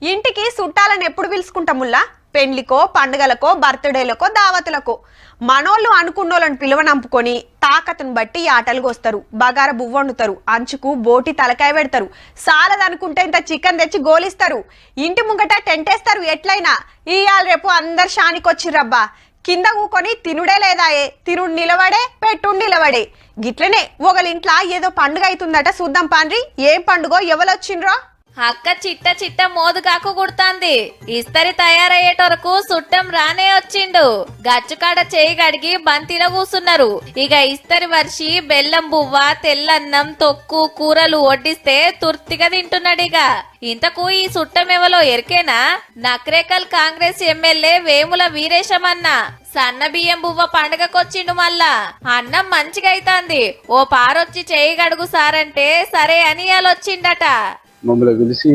ఇంటికి చుట్టాలను ఎప్పుడు పిలుచుకుంటాముల్లా? పెండ్లికో, పండుగలకో, బర్త్డేలకో, దావతులకో. మనోళ్ళు అనుకున్నోళ్ళని పిలువనంపుకొని తాకతును బట్టి ఆటలు కోస్తారు, బగార బువ్వండుతారు, అంచుకు బోటి తలకాయ పెడతారు, సాలదనుకుంటే ఇంత చికెన్ తెచ్చి గోలిస్తారు, ఇంటి ముంగట టెంటేస్తారు. ఎట్లయినా ఇయాల రేపు అందరు షానికొచ్చిర్రబ్బా. కింద కూకొని తినుడే లేదాయే, తినుడు నిలబడే, పెట్టుడు నిలబడే. గిట్లనే ఒకళ్ళింట్లా ఏదో పండుగ అవుతుందట, చూద్దాం పాండ్రి. ఏం పండుగో, ఎవరొచ్చిండ్రో? అక్క చిట్ట చిట్ట మోదుగాకు కుడుతాంది. ఇస్తరి తయారయ్యేటోరకు సుట్టం రానే వచ్చిండు. గచ్చుకాడ చేయి గడిగి బంతిలో కూసున్నారు. ఇక ఇస్తరి వర్షి బెల్లం బువ్వ, తెల్లన్నం, తొక్కు, కూరలు వడ్డిస్తే తుర్తిగా తింటున్నాడిగ. ఇంతకు ఈ సుట్టం ఎవలో ఎరికేనా? నక్రేకల్ కాంగ్రెస్ ఎమ్మెల్యే వేముల వీరేశమన్న సన్న బియ్యం బువ్వ పండగకొచ్చిండు. మళ్ళా అన్నం మంచిగా అయితాంది. ఓ పారొచ్చి చేయి గడుగు సారంటే సరే అని వచ్చిండట. మమ్మల్ని పిలిచి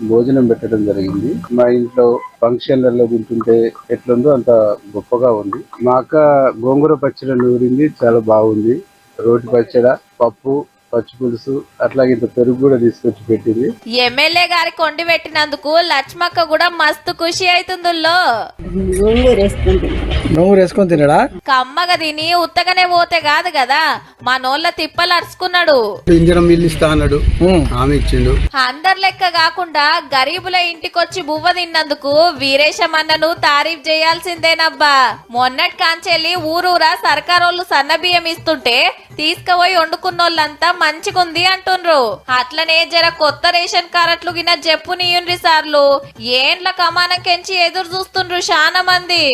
భోజనం పెట్టడం జరిగింది. మా ఇంట్లో ఫంక్షన్లలో తింటుంటే ఎట్లుందో అంత గొప్పగా ఉంది. మా అక్క గోంగూర పచ్చడి నూరింది, చాలా బాగుంది. రోటి పచ్చడి, పప్పు, పచ్చి పులుసు, అట్లాగే ఇంత పెరుగు కూడా తీసుకొచ్చి పెట్టింది. ఎమ్మెల్యే గారి కొండి పెట్టినందుకు లక్ష్మక్క కూడా మస్తు ఖుషి అవుతుందో. నువ్వు వేసుకొని తినడా? కమ్మగా తిని ఉత్తగానే పోతే కాదు కదా, మా నోళ్ళ తిప్పలు అరుచుకున్నాడు. ఇంజనం బిల్లు ఇస్తా అన్నాడు, ఆమె ఇచ్చిండు. అందరి లెక్క కాకుండా గరీబుల ఇంటికొచ్చి బువ్వ తిన్నందుకు వీరేశమన్నను తారీఫ్ చేయాల్సిందేనబ్బా. మొన్నటి కాంచెల్లి ఊరూరా సర్కారోళ్ళు సన్న బియ్యం ఇస్తుంటే తీసుకుపోయి వండుకున్నోళ్ళంతా మంచిగుంది అంటుండ్రు. అట్లనే జర కొత్త రేషన్ కార్డులు గిన జప్పు నీయుండ్రి సార్లు. ఏండ్ల కమానం కెంచి ఎదురు చూస్తుండ్రు చాలా మంది.